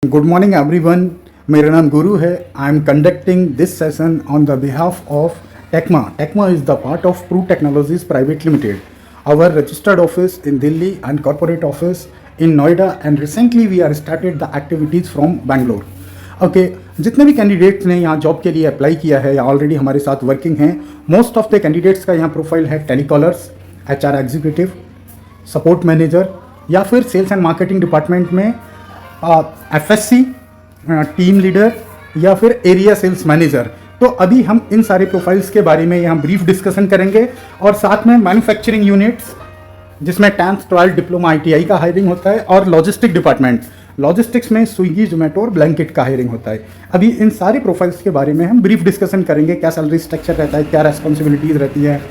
Good morning everyone. मेरा नाम गुरु है। I am conducting this session on the behalf of Techma. Techma is the part of Pru technologies private limited, our registered office in Delhi and corporate office in Noida, and recently we are started the activities from Bangalore. Okay, जितने भी candidates ने यहाँ job के लिए apply किया है या already हमारे साथ वर्किंग हैं, मोस्ट ऑफ द कैंडिडेट्स का यहाँ प्रोफाइल है telecallers, HR executive, support manager या फिर सेल्स एंड मार्केटिंग डिपार्टमेंट में FSC, टीम लीडर या फिर एरिया सेल्स मैनेजर। तो अभी हम इन सारे प्रोफाइल्स के बारे में यहाँ ब्रीफ डिस्कशन करेंगे और साथ में मैन्युफैक्चरिंग यूनिट्स जिसमें 10th 12th डिप्लोमा ITI का हायरिंग होता है, और लॉजिस्टिक डिपार्टमेंट, लॉजिस्टिक्स में स्विगी, जोमेटो और ब्लैंकेट का हायरिंग होता है। अभी इन सारे प्रोफाइल्स के बारे में हम ब्रीफ डिस्कशन करेंगे। क्या सैलरी स्ट्रक्चर रहता है, क्या रेस्पॉन्सिबिलिटीज़ रहती है,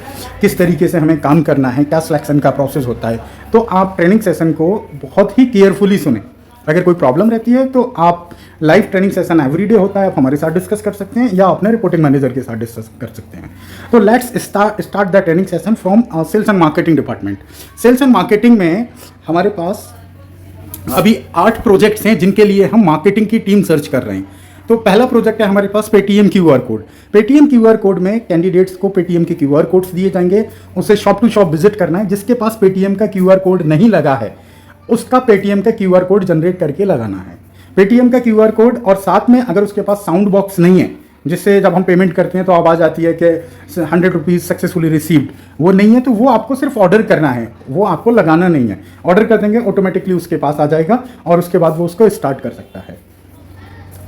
किस तरीके से हमें काम करना है, क्या सिलेक्शन का प्रोसेस होता है। तो आप ट्रेनिंग सेशन को बहुत ही केयरफुली सुने। अगर कोई प्रॉब्लम रहती है तो आप लाइव ट्रेनिंग सेशन एवरीडे होता है, आप हमारे साथ डिस्कस कर सकते हैं या अपने रिपोर्टिंग मैनेजर के साथ डिस्कस कर सकते हैं। तो let's start the training session from sales and marketing department. Sales and marketing में हमारे पास अभी 8 प्रोजेक्ट्स हैं जिनके लिए हम मार्केटिंग की टीम सर्च कर रहे हैं। तो पहला प्रोजेक्ट है हमारे पास Paytm QR code. Paytm QR code में कैंडिडेट्स को पेटीएम के QR कोड्स दिए जाएंगे, उसे शॉप टू शॉप विजिट करना है। जिसके पास पेटीएम का QR कोड नहीं लगा है उसका पेटीएम का QR कोड जनरेट करके लगाना है। पेटीएम का QR कोड, और साथ में अगर उसके पास साउंड बॉक्स नहीं है जिससे जब हम पेमेंट करते हैं तो आवाज़ आती है कि 100 रुपीज़ सक्सेसफुली रिसीव्ड, वो नहीं है तो वो आपको सिर्फ ऑर्डर करना है, वो आपको लगाना नहीं है। ऑर्डर कर देंगे ऑटोमेटिकली उसके पास आ जाएगा और उसके बाद वो उसको स्टार्ट कर सकता है।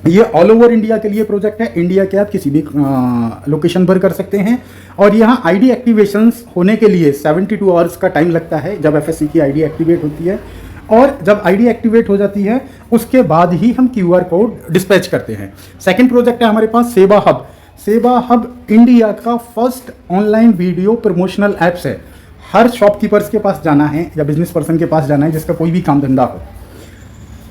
ये ऑल ओवर इंडिया के लिए प्रोजेक्ट है। इंडिया के आप किसी भी लोकेशन पर कर सकते हैं। और यहाँ ID एक्टिवेशंस होने के लिए 72 आवर्स का टाइम लगता है जब FSC की ID एक्टिवेट होती है, और जब ID एक्टिवेट हो जाती है उसके बाद ही हम QR कोड डिस्पैच करते हैं। सेकंड प्रोजेक्ट है हमारे पास सेवा हब। सेवा हब इंडिया का first online video promotional apps है। हर शॉपकीपर्स के पास जाना है या बिजनेस पर्सन के पास जाना है जिसका कोई भी काम धंधा हो,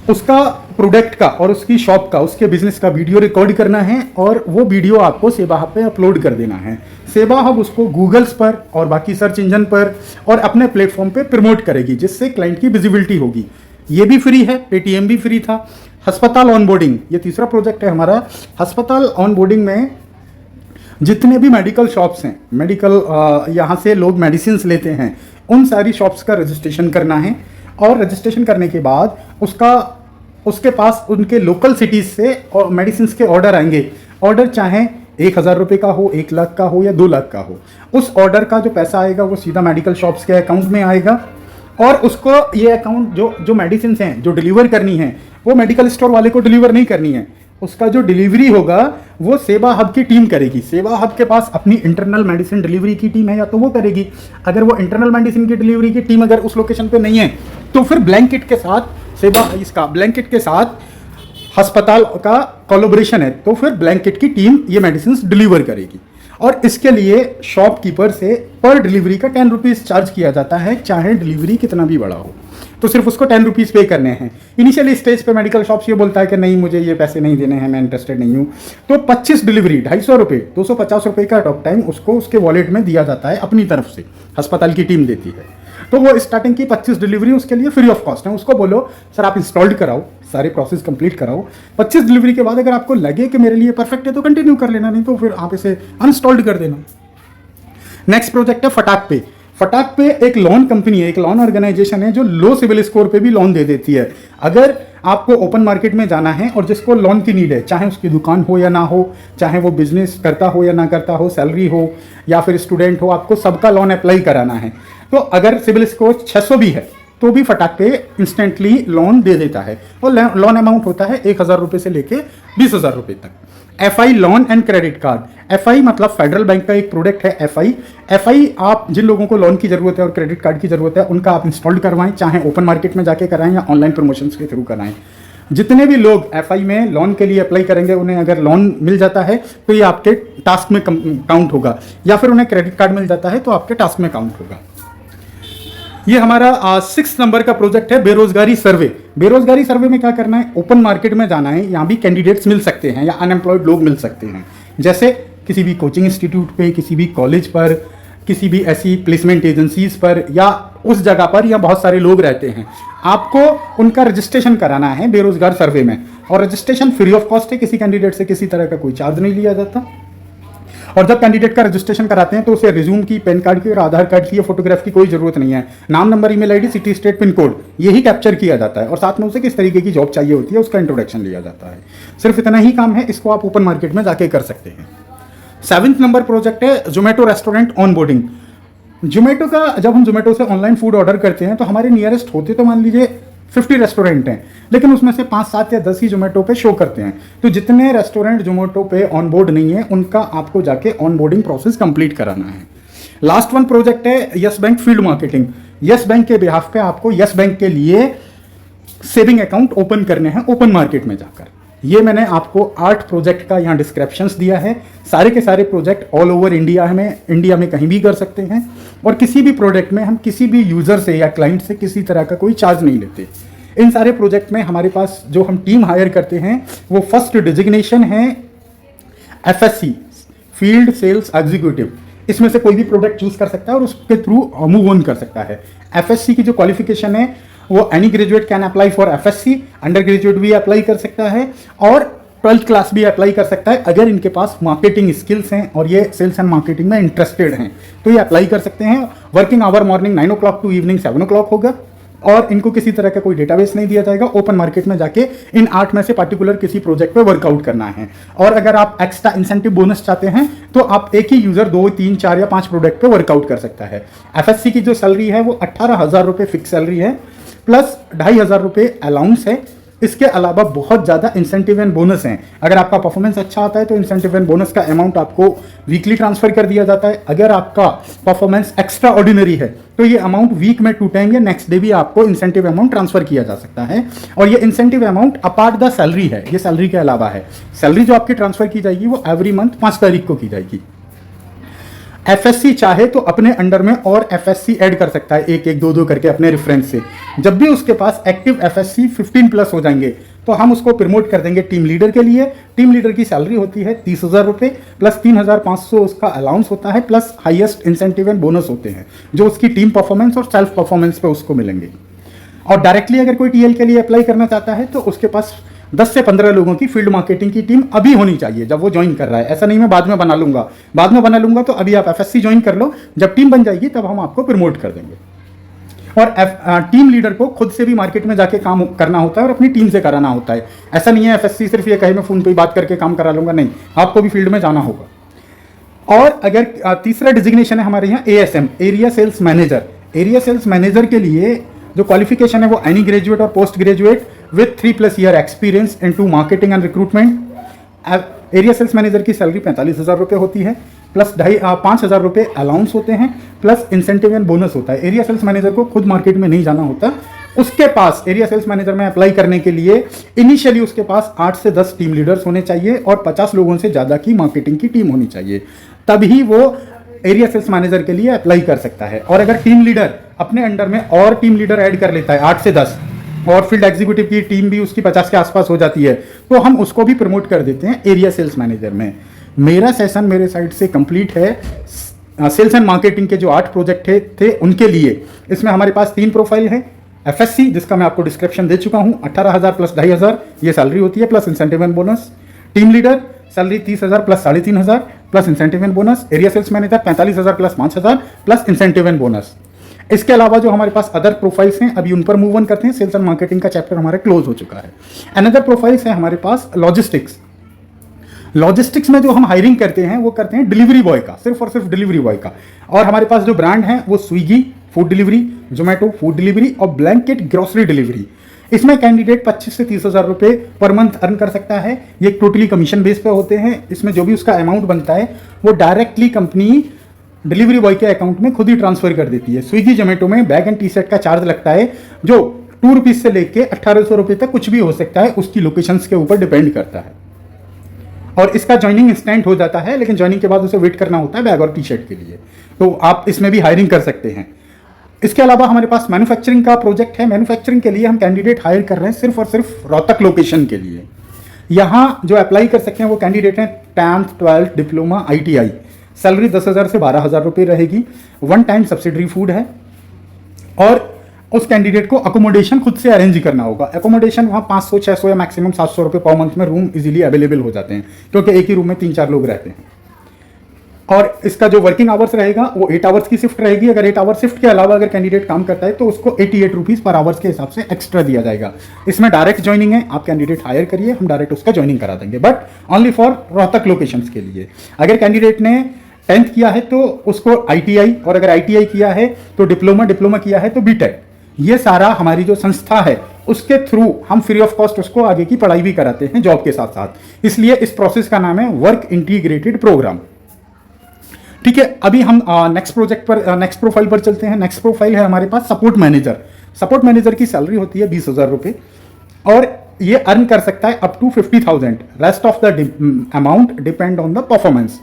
उसका प्रोडक्ट का और उसकी शॉप का, उसके बिजनेस का वीडियो रिकॉर्ड करना है और वो वीडियो आपको सेवा हब पे अपलोड कर देना है। सेवा हब उसको गूगल्स पर और बाकी सर्च इंजन पर और अपने प्लेटफॉर्म पे प्रमोट करेगी जिससे क्लाइंट की विजिबिलिटी होगी। ये भी फ्री है, पेटीएम भी फ्री था। अस्पताल ऑनबोर्डिंग, ये तीसरा प्रोजेक्ट है हमारा। अस्पताल ऑनबोर्डिंग में जितने भी मेडिकल शॉप्स हैं, मेडिकल यहाँ से लोग मेडिसिन लेते हैं, उन सारी शॉप्स का रजिस्ट्रेशन करना है। और रजिस्ट्रेशन करने के बाद उसके पास उनके लोकल सिटीज़ से और मेडिसिन के ऑर्डर आएंगे। ऑर्डर चाहे 1000 रुपये का हो, 1 लाख का हो या 2 लाख का हो, उस ऑर्डर का जो पैसा आएगा वो सीधा मेडिकल शॉप्स के अकाउंट में आएगा। और उसको ये अकाउंट जो मेडिसिन हैं जो डिलीवर करनी है वो मेडिकल स्टोर वाले को डिलीवर नहीं करनी है। उसका जो डिलीवरी होगा वो सेवा हब की टीम करेगी। सेवा हब के पास अपनी इंटरनल मेडिसिन डिलीवरी की टीम है या तो वो करेगी। अगर वो इंटरनल मेडिसिन की डिलीवरी की टीम अगर उस लोकेशन पे नहीं है तो फिर ब्लैंकेट के साथ ब्लैंकेट के साथ अस्पताल का कोलैबोरेशन है, तो फिर ब्लैंकेट की टीम ये मेडिसिन डिलीवर करेगी। और इसके लिए शॉपकीपर से पर डिलीवरी का 10 रुपीज़ चार्ज किया जाता है, चाहे डिलीवरी कितना भी बड़ा हो। तो सिर्फ उसको 10 रुपीज़ पे करने हैं। इनिशियली स्टेज पे मेडिकल शॉप्स ये बोलता है कि नहीं, मुझे ये पैसे नहीं देने हैं, मैं इंटरेस्टेड नहीं हूँ। तो 25 डिलीवरी 250 रुपये, 250 रुपये का टॉक टाइम उसको उसके वॉलेट में दिया जाता है अपनी तरफ से, अस्पताल की टीम देती है। तो वो स्टार्टिंग की 25 डिलीवरी उसके लिए फ्री ऑफ कॉस्ट है। उसको बोलो सर आप इंस्टॉल्ड कराओ, सारे प्रोसेस कंप्लीट कराओ। 25 डिलीवरी के बाद अगर आपको लगे कि मेरे लिए परफेक्ट है तो कंटिन्यू कर लेना, नहीं तो फिर आप इसे अनइंस्टॉल्ड कर देना। नेक्स्ट प्रोजेक्ट है फटाक पे। फटाक पे एक लोन कंपनी है, एक लोन ऑर्गेनाइजेशन है जो लो सिविल स्कोर पे भी लोन दे देती है। अगर आपको ओपन मार्केट में जाना है और जिसको लोन की नीड है, चाहे उसकी दुकान हो या ना हो, चाहे वो बिजनेस करता हो या ना करता हो, सैलरी हो या फिर स्टूडेंट हो, आपको सबका लोन अप्लाई कराना है। तो अगर सिविल स्कोर 600 भी है तो भी फटाक पे इंस्टेंटली लोन दे देता है। और लोन अमाउंट होता है 1000 रुपये से लेके 20,000 रुपये तक। FI loan and credit card. FI मतलब फेडरल बैंक का एक प्रोडक्ट है। FI आप जिन लोगों को लोन की जरूरत है और क्रेडिट कार्ड की जरूरत है उनका आप इंस्टॉल करवाएं, चाहे ओपन मार्केट में जाके कराएं या ऑनलाइन प्रमोशंस के थ्रू कराएं। जितने भी लोग FI में लोन के लिए अप्लाई करेंगे उन्हें अगर लोन मिल जाता है तो ये आपके टास्क में काउंट होगा, या फिर उन्हें क्रेडिट कार्ड मिल जाता है तो आपके टास्क में काउंट होगा। ये हमारा 6 नंबर का प्रोजेक्ट है बेरोजगारी सर्वे। बेरोजगारी सर्वे में क्या करना है, ओपन मार्केट में जाना है। यहाँ भी कैंडिडेट्स मिल सकते हैं या अनएम्प्लॉयड लोग मिल सकते हैं, जैसे किसी भी कोचिंग इंस्टीट्यूट पे, किसी भी कॉलेज पर, किसी भी ऐसी प्लेसमेंट एजेंसीज पर, या उस जगह पर या बहुत सारे लोग रहते हैं, आपको उनका रजिस्ट्रेशन कराना है बेरोजगार सर्वे में, और रजिस्ट्रेशन फ्री ऑफ कॉस्ट है, किसी कैंडिडेट से किसी तरह का कोई चार्ज नहीं लिया जाता। और जब कैंडिडेट का रजिस्ट्रेशन कराते हैं तो उसे रिज्यूम की, पैन कार्ड की और आधार कार्ड की या फोटोग्राफ की कोई जरूरत नहीं है। नाम, number, email ID, city, state, pin code यही कैप्चर किया जाता है और साथ में उसे किस तरीके की जॉब चाहिए होती है उसका इंट्रोडक्शन लिया जाता है। सिर्फ इतना ही काम है, इसको आप ओपन मार्केट में जाके कर सकते हैं। 7th नंबर प्रोजेक्ट है जोमेटो रेस्टोरेंट ऑनबोर्डिंग। जोमेटो का, जब हम जोमेटो से ऑनलाइन फूड ऑर्डर करते हैं तो हमारे नियरेस्ट होते तो मान लीजिए 50 रेस्टोरेंट हैं, लेकिन उसमें से 5, 7 या 10 ही जोमेटो पे शो करते हैं। तो जितने रेस्टोरेंट जोमेटो पे ऑन बोर्ड नहीं है उनका आपको जाके ऑन बोर्डिंग प्रोसेस कंप्लीट कराना है। लास्ट वन प्रोजेक्ट है yes bank field marketing. Yes bank के बिहाफ पे आपको यस बैंक के लिए सेविंग अकाउंट ओपन करने हैं ओपन मार्केट में जाकर। ये मैंने आपको 8 प्रोजेक्ट का यहाँ डिस्क्रिप्शंस दिया है। सारे के सारे प्रोजेक्ट ऑल ओवर इंडिया में कहीं भी कर सकते हैं, और किसी भी प्रोजेक्ट में हम किसी भी यूजर से या क्लाइंट से किसी तरह का कोई चार्ज नहीं लेते। इन सारे प्रोजेक्ट में हमारे पास जो हम टीम हायर करते हैं वो फर्स्ट डिजिग्नेशन है FSC, फील्ड सेल्स एग्जीक्यूटिव। इसमें से कोई भी प्रोडक्ट चूज कर सकता है और उसके थ्रू मूव ऑन कर सकता है। FSC की जो क्वालिफिकेशन है वो any graduate can apply for FSC, under graduate भी अप्लाई कर सकता है और 12th क्लास भी अप्लाई कर सकता है अगर इनके पास मार्केटिंग स्किल्स हैं और ये सेल्स एंड मार्केटिंग में इंटरेस्टेड हैं तो ये अप्लाई कर सकते हैं। Working hour morning 9 o'clock to evening 7 o'clock होगा और इनको किसी तरह का कोई डेटाबेस नहीं दिया जाएगा। ओपन मार्केट में जाके इन 8 में से पर्टिकुलर किसी प्रोजेक्ट पे वर्कआउट करना है। और अगर आप एक्स्ट्रा इंसेंटिव बोनस चाहते हैं तो आप एक ही यूजर 2, 3, 4 या 5 प्रोडक्ट पे वर्कआउट कर सकता है। FSC की जो सैलरी है वो 18,000 रुपये फिक्स सैलरी है प्लस 2,500 रुपये अलाउंस है। इसके अलावा बहुत ज़्यादा इंसेंटिव एंड बोनस हैं। अगर आपका परफॉर्मेंस अच्छा आता है तो इंसेंटिव एंड बोनस का अमाउंट आपको वीकली ट्रांसफर कर दिया जाता है। अगर आपका परफॉर्मेंस एक्स्ट्रा ऑर्डिनरी है तो ये अमाउंट वीक में 2 टाइम या नेक्स्ट डे भी आपको इंसेंटिव अमाउंट ट्रांसफर किया जा सकता है। और ये incentive amount apart the salary है, ये सैलरी के अलावा है। सैलरी जो आपकी ट्रांसफर की जाएगी वो एवरी मंथ 5 तारीख को की जाएगी। FSC चाहे तो अपने अंडर में और FSC ऐड कर सकता है, 1-1, 2-2 करके अपने रेफरेंस से। जब भी उसके पास एक्टिव FSC 15 प्लस हो जाएंगे तो हम उसको प्रमोट कर देंगे टीम लीडर के लिए। टीम लीडर की सैलरी होती है 30,000 रुपये प्लस 3,500 उसका अलाउंस होता है plus highest incentive and bonus होते हैं जो उसकी टीम परफॉर्मेंस और सेल्फ परफॉर्मेंस पे उसको मिलेंगे। और डायरेक्टली अगर कोई TL के लिए अप्लाई करना चाहता है तो उसके पास 10 से 15 लोगों की फील्ड मार्केटिंग की टीम अभी होनी चाहिए जब वो ज्वाइन कर रहा है। ऐसा नहीं मैं बाद में बना लूंगा, बाद में बना लूंगा तो अभी आप FSC ज्वाइन कर लो, जब टीम बन जाएगी तब हम आपको प्रमोट कर देंगे। और टीम लीडर को खुद से भी मार्केट में जाके काम करना होता है और अपनी टीम से कराना होता है। ऐसा नहीं है FSC सिर्फ ये कहे मैं फोन पे बात करके काम करा लूंगा, नहीं, आपको भी फील्ड में जाना होगा। और अगर तीसरा डिजिग्नेशन है हमारे यहाँ ASM, area sales manager. Area sales manager के लिए जो क्वालिफिकेशन है वो एनी ग्रेजुएट और post graduate with 3+ year experience into marketing and recruitment. Area sales manager की सैलरी 45,000 रुपये होती है प्लस 5,000 रुपये अलाउंस होते हैं प्लस इंसेंटिव एंड बोनस होता है। एरिया सेल्स मैनेजर को खुद मार्केट में नहीं जाना होता, उसके पास एरिया सेल्स मैनेजर में अप्लाई करने के लिए इनिशियली उसके पास 8 से 10 टीम लीडर्स होने चाहिए और 50 लोगों से ज़्यादा की मार्केटिंग की टीम होनी चाहिए, तभी वो एरिया सेल्स मैनेजर के लिए अप्लाई कर सकता है। और अगर टीम लीडर अपने अंडर में और टीम लीडर ऐड कर लेता है 8 से 10 और फील्ड एग्जीक्यूटिव की टीम भी उसकी 50 के आसपास हो जाती है तो हम उसको भी प्रमोट कर देते हैं एरिया सेल्स मैनेजर में। मेरा सेशन मेरे साइड से कंप्लीट है। सेल्स एंड मार्केटिंग के जो 8 प्रोजेक्ट थे उनके लिए इसमें हमारे पास 3 प्रोफाइल है। FSC जिसका मैं आपको डिस्क्रिप्शन दे चुका हूं, 18,000 प्लस 2,500 ये सैलरी होती है plus incentive and bonus. Team leader salary 30,000 plus 3,500 plus incentive and bonus. Area sales manager 45,000 plus 5,000 plus incentive and bonus. इसके अलावा जो हमारे पास अदर प्रोफाइल्स हैं अभी उन पर मूव ऑन करते हैं। सेल्स एंड मार्केटिंग का चैप्टर हमारा क्लोज हो चुका है। अनदर प्रोफाइल्स है हमारे पास लॉजिस्टिक्स। लॉजिस्टिक्स में जो हम हायरिंग करते हैं वो करते हैं डिलीवरी बॉय का, सिर्फ और सिर्फ डिलीवरी बॉय का। और हमारे पास जो ब्रांड है वो Swiggy food delivery, Zomato food delivery और ब्लैंकेट ग्रोसरी डिलीवरी। इसमें कैंडिडेट 25 से 30,000 रुपये पर मंथ अर्न कर सकता है। ये टोटली कमीशन बेस पे होते हैं। इसमें जो भी उसका अमाउंट बनता है वो डायरेक्टली कंपनी डिलीवरी बॉय के अकाउंट में खुद ही ट्रांसफर कर देती है। स्विगी जोमेटो में बैग एंड टी-शर्ट का चार्ज लगता है जो 2 रुपीज़ से लेके 1800 रुपये तक कुछ भी हो सकता है, उसकी लोकेशंस के ऊपर डिपेंड करता है। और इसका ज्वाइनिंग इंस्टेंट हो जाता है, लेकिन ज्वाइनिंग के बाद उसे वेट करना होता है बैग और टी-शर्ट के लिए। तो आप इसमें भी हायरिंग कर सकते हैं। इसके अलावा हमारे पास मैन्युफैक्चरिंग का प्रोजेक्ट है। मैन्युफैक्चरिंग के लिए हम कैंडिडेट हायर कर रहे हैं सिर्फ और सिर्फ रोहतक लोकेशन के लिए। यहाँ जो अप्लाई कर सकते हैं वो कैंडिडेट हैं 10th 12th diploma ITI। Salary 10,000 से 12,000 रुपये रहेगी। 1 टाइम सब्सिडरी फूड है। और उस कैंडिडेट को अकोमोडेशन खुद से अरेंज करना होगा। अकोमोडेशन वहाँ 500 600 या मैक्सिमम 700 रुपये पर मंथ में रूम इजीली अवेलेबल हो जाते हैं, क्योंकि एक ही रूम में 3-4 लोग रहते हैं। और इसका जो वर्किंग आवर्स रहेगा वो 8 आवर्स की शिफ्ट रहेगी। अगर 8 आवर्स शिफ्ट के अलावा अगर कैंडिडेट काम करता है तो उसको 88 रुपीज़ पर आवर्स के हिसाब से एक्स्ट्रा दिया जाएगा। इसमें डायरेक्ट ज्वाइनिंग है, आप कैंडिडेट हायर करिए, हम डायरेक्ट उसका ज्वाइनिंग करा देंगे, but only for Rohtak locations के लिए। अगर कैंडिडेट ने 10th किया है तो उसको ITI, और अगर ITI किया है तो डिप्लोमा किया है तो BTech, ये सारा हमारी जो संस्था है उसके थ्रू हम फ्री ऑफ कॉस्ट उसको आगे की पढ़ाई भी कराते हैं जॉब के साथ साथ। इसलिए इस प्रोसेस का नाम है वर्क इंटीग्रेटेड प्रोग्राम। ठीक है, अभी हम नेक्स्ट प्रोफाइल पर चलते हैं। नेक्स्ट प्रोफाइल है हमारे पास सपोर्ट मैनेजर। सपोर्ट मैनेजर की सैलरी होती है 20,000 रुपये और ये अर्न कर सकता है up to 50,000। Rest of the amount depend on the performance.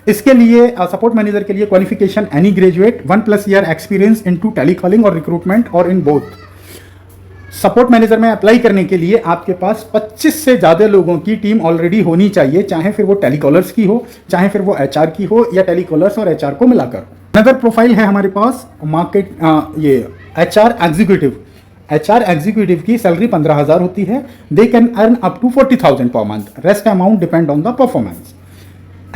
इसके लिए सपोर्ट मैनेजर के लिए qualification any graduate 1+ year experience into telecalling और रिक्रूटमेंट और इन बोथ। सपोर्ट मैनेजर में अप्लाई करने के लिए आपके पास 25 से ज़्यादा लोगों की टीम ऑलरेडी होनी चाहिए, चाहे फिर वो टेलीकॉलर्स की हो, चाहे फिर वो HR की हो, या टेलीकॉलर्स और HR को मिलाकर। अनदर प्रोफाइल है हमारे पास ये HR एग्जीक्यूटिव। HR एग्जीक्यूटिव की सैलरी 15,000 होती है। They can earn up to 40,000 per month. Rest amount depend on the performance.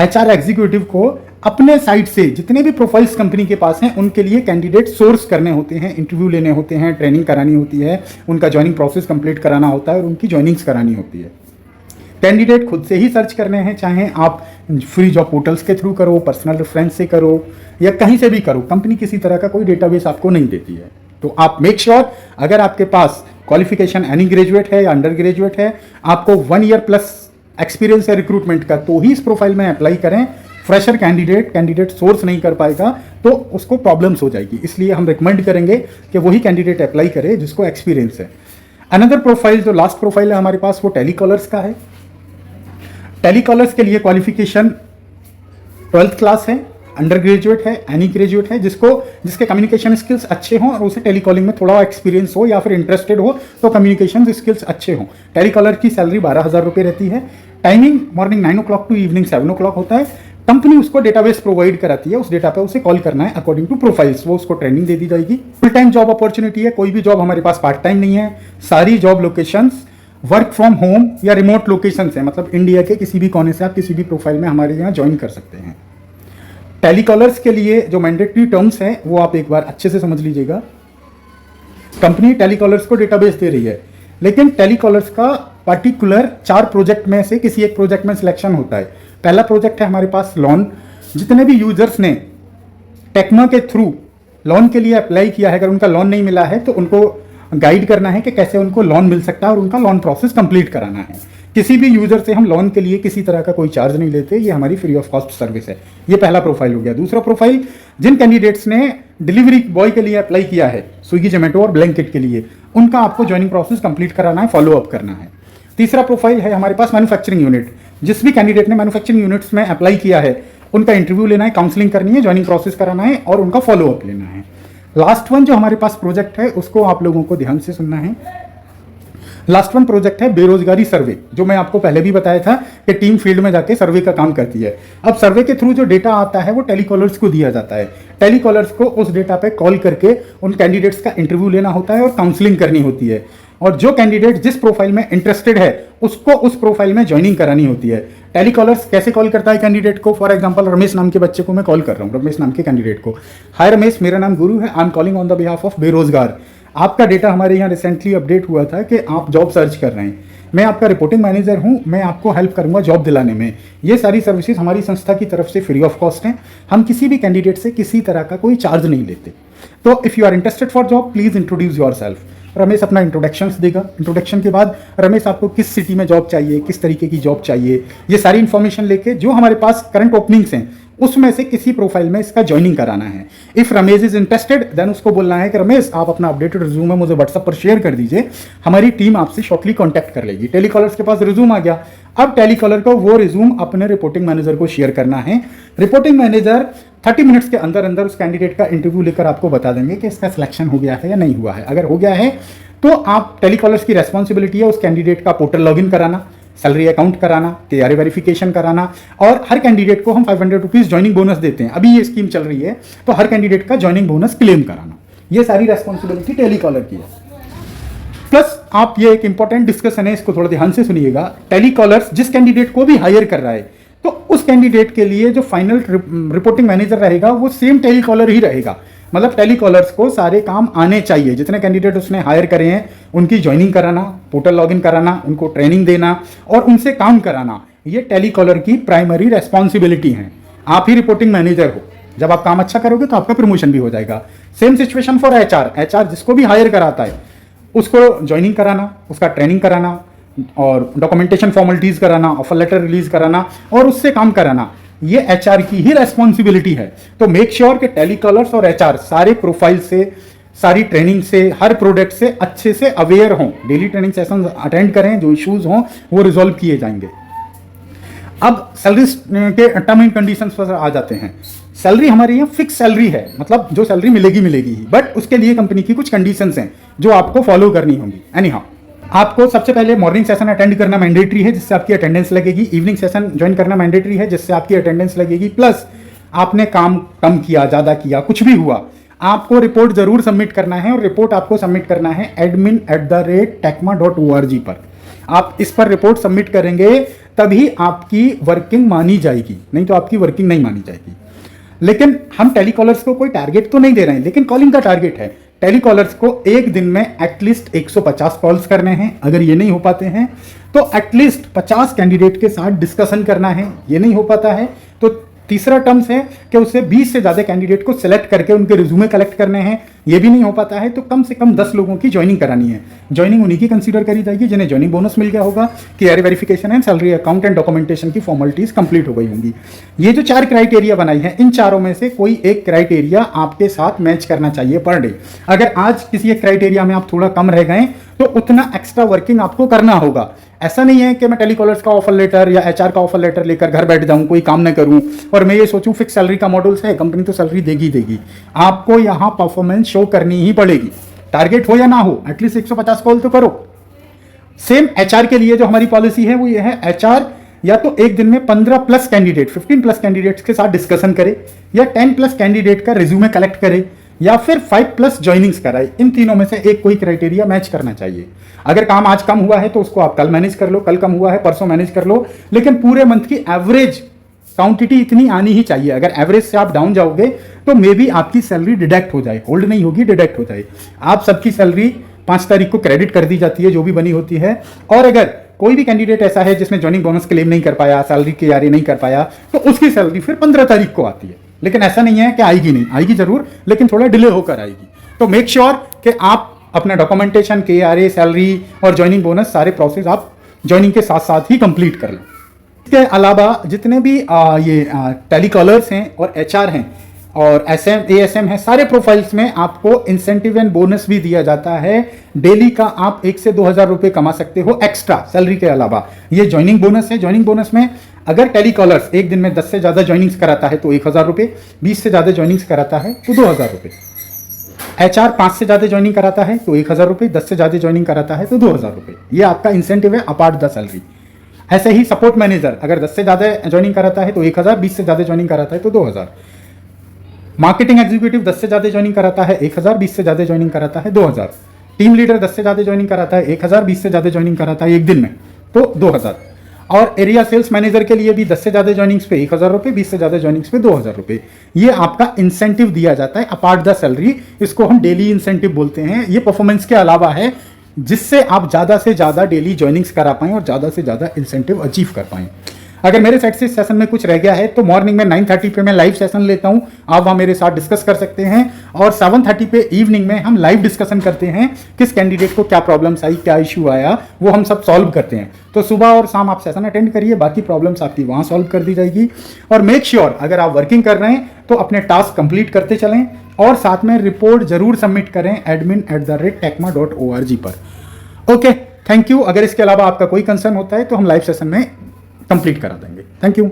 HR executive को अपने साइड से जितने भी प्रोफाइल्स कंपनी के पास हैं उनके लिए कैंडिडेट सोर्स करने होते हैं, इंटरव्यू लेने होते हैं, ट्रेनिंग करानी होती है, उनका ज्वाइनिंग प्रोसेस कंप्लीट कराना होता है और उनकी ज्वाइनिंग्स करानी होती है। कैंडिडेट खुद से ही सर्च करने हैं, चाहे आप फ्री जॉब पोर्टल्स के थ्रू करो, पर्सनल रेफरेंस से करो, या कहीं से भी करो। कंपनी किसी तरह का कोई डेटाबेस आपको नहीं देती है। तो आप मेक श्योर अगर आपके पास क्वालिफिकेशन एनी ग्रेजुएट है या अंडर ग्रेजुएट है, आपको 1 ईयर प्लस एक्सपीरियंस है रिक्रूटमेंट का, तो ही इस प्रोफाइल में अप्लाई करें। फ्रेशर कैंडिडेट सोर्स नहीं कर पाएगा तो उसको प्रॉब्लम्स हो जाएगी। इसलिए हम रिकमेंड करेंगे कि वही कैंडिडेट अप्लाई करे जिसको एक्सपीरियंस है। अनदर प्रोफाइल, जो लास्ट प्रोफाइल है हमारे पास, वो टेलीकॉलर्स का है। टेलीकॉलर्स के लिए क्वालिफिकेशन 12th क्लास है, अंडर ग्रेजुएट है, एनी ग्रेजुएट है, जिसके कम्युनिकेशन स्किल्स अच्छे हों और उसे टेलीकॉलिंग में थोड़ा एक्सपीरियंस हो या फिर इंटरेस्टेड हो तो कम्युनिकेशन स्किल्स अच्छे हों। टेलीकॉलर की सैलरी 12,000 रुपये रहती है। Timing morning 9 o'clock to evening 7 o'clock होता है। कंपनी उसको डेटाबेस प्रोवाइड कराती है, उस डेटा पे उसे कॉल करना है अकॉर्डिंग टू प्रोफाइल्स, वो उसको ट्रेनिंग दे दी जाएगी। फुल टाइम जॉब अपॉर्चुनिटी है, कोई भी जॉब हमारे पास पार्ट टाइम नहीं है। सारी job locations work from home या रिमोट लोकेशंस है, मतलब इंडिया के किसी भी कोने से आप किसी भी प्रोफाइल में हमारे यहाँ ज्वाइन कर सकते हैं। टेलीकॉलर्स के लिए जो मैंडेटरी टर्म्स हैं वो आप एक बार अच्छे से समझ लीजिएगा। कंपनी टेलीकॉलर्स को डेटाबेस दे रही है, लेकिन टेलीकॉलर्स का पर्टिकुलर 4 प्रोजेक्ट में से किसी एक प्रोजेक्ट में सिलेक्शन होता है। पहला प्रोजेक्ट है हमारे पास लोन। जितने भी यूजर्स ने टेक्मा के थ्रू लोन के लिए अप्लाई किया है, अगर उनका लोन नहीं मिला है तो उनको गाइड करना है कि कैसे उनको लोन मिल सकता है और उनका लोन प्रोसेस कंप्लीट कराना है। किसी भी यूजर से हम लोन के लिए किसी तरह का कोई चार्ज नहीं लेते, ये हमारी फ्री ऑफ कॉस्ट सर्विस है। ये पहला प्रोफाइल हो गया। दूसरा प्रोफाइल, जिन कैंडिडेट्स ने डिलीवरी बॉय के लिए अप्लाई किया है, स्विगी, जोमेटो और ब्लैंकेट के लिए, उनका आपको ज्वाइनिंग प्रोसेस कंप्लीट कराना है, फॉलो अप करना है। तीसरा प्रोफाइल है हमारे पास मैन्युफैक्चरिंग यूनिट। जिस भी कैंडिडेट ने मैन्युफैक्चरिंग यूनिट्स में अप्लाई किया है उनका इंटरव्यू लेना है, काउंसलिंग करनी है, ज्वाइनिंग प्रोसेस कराना है और उनका फॉलो अप लेना है। लास्ट वन जो हमारे पास प्रोजेक्ट है उसको आप लोगों को ध्यान से सुनना है। लास्ट वन प्रोजेक्ट है बेरोजगारी सर्वे, जो मैं आपको पहले भी बताया था कि टीम फील्ड में जाके सर्वे का काम करती है। अब सर्वे के थ्रू जो डेटा आता है वो टेलीकॉलर्स को दिया जाता है। टेलीकॉलर्स को उस डेटा पे कॉल करके उन कैंडिडेट्स का इंटरव्यू लेना होता है और काउंसलिंग करनी होती है। और जो कैंडिडेट जिस प्रोफाइल में इंटरेस्टेड है उसको उस प्रोफाइल में ज्वाइनिंग करानी होती है। टेलीकॉलर्स कैसे कॉल करता है कैंडिडेट को? फॉर एग्जांपल रमेश नाम के बच्चे को मैं कॉल कर रहा हूँ, रमेश नाम के कैंडिडेट को। हाय रमेश, मेरा नाम गुरु है, I am calling on the behalf of बेरोजगार। आपका डेटा हमारे यहाँ रिसेंटली अपडेट हुआ था कि आप जॉब सर्च कर रहे हैं। मैं आपका रिपोर्टिंग मैनेजर हूँ, मैं आपको हेल्प करूँगा जॉब दिलाने में। ये सारी सर्विसेज हमारी संस्था की तरफ से फ्री ऑफ कॉस्ट हैं। हम किसी भी कैंडिडेट से किसी तरह का कोई चार्ज नहीं लेते। तो if you are interested for job, please introduce yourself. Ramesh अपना इंट्रोडक्शंस देगा। इंट्रोडक्शन के बाद रमेश आपको किस सिटी में जॉब चाहिए, किस तरीके की जॉब चाहिए, ये सारी इन्फॉर्मेशन लेके जो हमारे पास करंट ओपनिंग्स हैं उसमें से किसी प्रोफाइल में इसका ज्वाइनिंग कराना है। If Ramesh is interested then उसको बोलना है कि रमेश आप अपना अपडेटेड रिज्यूम मुझे व्हाट्सएप पर शेयर कर दीजिए, हमारी टीम आपसे शॉर्टली कॉन्टैक्ट कर लेगी। टेलीकॉलर्स के पास रिज्यूम आ गया, अब टेलीकॉलर को वो रिज्यूम अपने रिपोर्टिंग मैनेजर को शेयर करना है। रिपोर्टिंग मैनेजर 30 मिनट्स के अंदर अंदर उस कैंडिडेट का इंटरव्यू लेकर आपको बता देंगे कि इसका सिलेक्शन हो गया है या नहीं हुआ है। अगर हो गया है तो आप टेलीकॉलर्स की रेस्पॉन्सिबिलिटी है उस कैंडिडेट का पोर्टल लॉगिन कराना, सैलरी अकाउंट कराना, KRA वेरिफिकेशन कराना, और हर कैंडिडेट को हम 500 रुपीज़ ज्वाइनिंग बोनस देते हैं। अभी ये स्कीम चल रही है तो हर कैंडिडेट का ज्वाइनिंग बोनस क्लेम कराना। ये सारी रेस्पॉन्सिबिलिटी टेलीकॉलर की है। प्लस आप ये एक इंपॉर्टेंट डिस्कशन है, इसको थोड़ा ध्यान से सुनिएगा। टेलीकॉलर्स जिस कैंडिडेट को भी हायर कर रहा है तो उस कैंडिडेट के लिए जो फाइनल रिपोर्टिंग मैनेजर रहेगा वो सेम टेलीकॉलर ही रहेगा। मतलब टेलीकॉलर्स को सारे काम आने चाहिए, जितने कैंडिडेट उसने हायर करे हैं उनकी ज्वाइनिंग कराना, पोर्टल लॉगिन कराना, उनको ट्रेनिंग देना और उनसे काम कराना, ये टेलीकॉलर की प्राइमरी रेस्पॉन्सिबिलिटी है। आप ही रिपोर्टिंग मैनेजर हो, जब आप काम अच्छा करोगे तो आपका प्रमोशन भी हो जाएगा। सेम सिचुएशन फॉर एचआर जिसको भी हायर कराता है उसको ज्वाइनिंग कराना, उसका ट्रेनिंग कराना और डॉक्यूमेंटेशन फॉर्मेलिटीज कराना, ऑफर लेटर रिलीज कराना और उससे काम कराना, ये एचआर की ही रेस्पॉन्सिबिलिटी है। तो मेक श्योर कि टेलीकॉलर्स और एचआर सारे प्रोफाइल से, सारी ट्रेनिंग से, हर प्रोडक्ट से अच्छे से अवेयर हों, डेली ट्रेनिंग सेशन अटेंड करें, जो इश्यूज हों वो रिजॉल्व किए जाएंगे। अब सैलरी के टर्म एंड कंडीशंस पर आ जाते हैं। सैलरी हमारे यहाँ फिक्स सैलरी है, मतलब जो सैलरी मिलेगी मिलेगी ही, बट उसके लिए कंपनी की कुछ कंडीशंस हैं जो आपको फॉलो करनी होंगी। एनीहाउ, आपको सबसे पहले मॉर्निंग सेशन अटेंड करना मैंडेटरी है, जिससे आपकी अटेंडेंस लगेगी। इवनिंग सेशन ज्वाइन करना मैंडेटरी है, जिससे आपकी अटेंडेंस लगेगी। प्लस आपने काम कम किया, ज़्यादा किया, कुछ भी हुआ, आपको रिपोर्ट जरूर सबमिट करना है और रिपोर्ट आपको सबमिट करना है admin@tecma.org पर। आप इस पर रिपोर्ट सबमिट करेंगे तभी आपकी वर्किंग मानी जाएगी, नहीं तो आपकी वर्किंग नहीं मानी जाएगी। लेकिन हम टेलीकॉलर्स को कोई टारगेट तो नहीं दे रहे हैं, लेकिन कॉलिंग का टारगेट है। टेलीकॉलर्स को एक दिन में एटलीस्ट 150 कॉल्स करने हैं। अगर ये नहीं हो पाते हैं तो एटलीस्ट 50 कैंडिडेट के साथ डिस्कशन करना है। ये नहीं हो पाता है तो तीसरा टर्म्स है कि उसे 20 से ज़्यादा कैंडिडेट को सिलेक्ट करके उनके रिज्यूमे कलेक्ट करने हैं। ये भी नहीं हो पाता है तो कम से कम 10 लोगों की ज्वाइनिंग करानी है। ज्वाइनिंग उन्हीं की कंसीडर करी जाएगी जिन्हें ज्वाइनिंग बोनस मिल गया होगा, clear verification and salary account and documentation की फॉर्मेलिटीज कंप्लीट हो गई होंगी। ये जो 4 क्राइटेरिया बनाई है, इन चारों में से कोई एक क्राइटेरिया आपके साथ मैच करना चाहिए पर डे। अगर आज किसी एक क्राइटेरिया में आप थोड़ा कम रह गए तो उतना एक्स्ट्रा वर्किंग आपको करना होगा। ऐसा नहीं है कि मैं टेलीकॉलर्स का ऑफर लेटर या एचआर का ऑफर लेटर लेकर घर बैठ जाऊं, कोई काम न करूं और मैं ये सोचूं फिक्स सैलरी का मॉडल्स है, कंपनी तो सैलरी देगी देगी। आपको यहां परफॉर्मेंस शो करनी ही पड़ेगी, टारगेट हो या ना हो, एटलीस्ट 150 कॉल तो करो। सेम एचआर के लिए जो हमारी पॉलिसी है वो ये है, एचआर या तो एक दिन में 15 प्लस कैंडिडेट, 15 प्लस कैंडिडेट्स के साथ डिस्कशन करे, या 10 प्लस कैंडिडेट का रिज्यूमे कलेक्ट करे, या फिर 5 प्लस ज्वाइनिंग्स कराए। इन तीनों में से एक कोई क्राइटेरिया मैच करना चाहिए। अगर काम आज कम हुआ है तो उसको आप कल मैनेज कर लो, कल कम हुआ है परसों मैनेज कर लो, लेकिन पूरे मंथ की एवरेज क्वांटिटी इतनी आनी ही चाहिए। अगर एवरेज से आप डाउन जाओगे तो मे बी आपकी सैलरी डिडक्ट हो जाए, होल्ड नहीं होगी, डिडक्ट हो जाए। आप सबकी सैलरी 5 तारीख को क्रेडिट कर दी जाती है जो भी बनी होती है। और अगर कोई भी कैंडिडेट ऐसा है जिसने ज्वाइनिंग बोनस क्लेम नहीं कर पाया, सैलरी की तैयारी नहीं कर पाया, तो उसकी सैलरी फिर 15 तारीख को आती है। लेकिन ऐसा नहीं है कि आएगी नहीं, आएगी जरूर, लेकिन थोड़ा डिले होकर आएगी। तो मेक श्योर कि आप अपना डॉक्यूमेंटेशन, KRA, सैलरी और ज्वाइनिंग बोनस सारे प्रोसेस आप ज्वाइनिंग के साथ साथ ही कंप्लीट कर लो। इसके अलावा जितने भी ये टेलीकॉलर्स हैं और HR हैं और SM, ASM है, सारे प्रोफाइल्स में आपको इंसेंटिव एंड बोनस भी दिया जाता है। डेली का आप 1 से 2 हज़ार रुपये कमा सकते हो एक्स्ट्रा सैलरी के अलावा। ये ज्वाइनिंग बोनस है। ज्वाइनिंग बोनस में अगर टेलीकॉलर्स एक दिन में 10 से ज़्यादा ज्वाइनिंग्स कराता है तो 1,000 रुपये, 20 से ज़्यादा ज्वाइनिंग्स कराता है तो 2,000 रुपये, HR 5 से ज़्यादा ज्वाइनिंग कराता है तो 1,000 रुपये, 10 से ज़्यादा ज्वाइनिंग कराता है तो 2,000 रुपये। ये आपका इंसेंटिव है अपार्ट द सैलरी। ऐसे ही सपोर्ट मैनेजर अगर 10 से ज़्यादा ज्वाइनिंग कराता है तो 1,000, 20 से ज़्यादा ज्वाइनिंग कराता है तो 2,000। मार्केटिंग एग्जीक्यूटिव 10 से ज़्यादा ज्वाइनिंग कराता है 1,000, 20 से ज़्यादा ज्वाइनिंग कराता है 2,000। टीम लीडर 10 से ज़्यादा ज्वाइनिंग कराता है 1,000, 20 से ज़्यादा ज्वाइनिंग कराता है एक दिन में तो 2,000। और एरिया सेल्स मैनेजर के लिए भी 10 से ज़्यादा ज्वाइनिंग्स पे 1,000 रुपये, 20 से ज़्यादा ज्वाइनिंग्स पे 2,000 रुपये। ये आपका इंसेंटिव दिया जाता है अपार्ट द सैलरी। इसको हम डेली इंसेंटिव बोलते हैं। ये परफॉर्मेंस के अलावा है जिससे आप ज़्यादा से ज़्यादा डेली ज्वाइनिंग्स करा पाएँ और ज़्यादा से ज़्यादा इंसेंटिव अचीव कर पाएँ। अगर मेरे साइड से सेशन में कुछ रह गया है तो मॉर्निंग में 9:30 पे मैं लाइव सेशन लेता हूं, आप वहां मेरे साथ डिस्कस कर सकते हैं। और 7:30 पे इवनिंग में हम लाइव डिस्कशन करते हैं, किस कैंडिडेट को क्या प्रॉब्लम्स आई, क्या इशू आया, वो हम सब सॉल्व करते हैं। तो सुबह और शाम आप सेशन अटेंड करिए, बाकी प्रॉब्लम्स आपकी वहां सॉल्व कर दी जाएगी। और मेक श्योर अगर आप वर्किंग कर रहे हैं तो अपने टास्क कंप्लीट करते चलें और साथ में रिपोर्ट जरूर सबमिट करें admin@tecma.org पर। Okay, thank you. अगर इसके अलावा आपका कोई कंसर्न होता है तो हम लाइव सेशन में कंप्लीट करा देंगे। Thank you.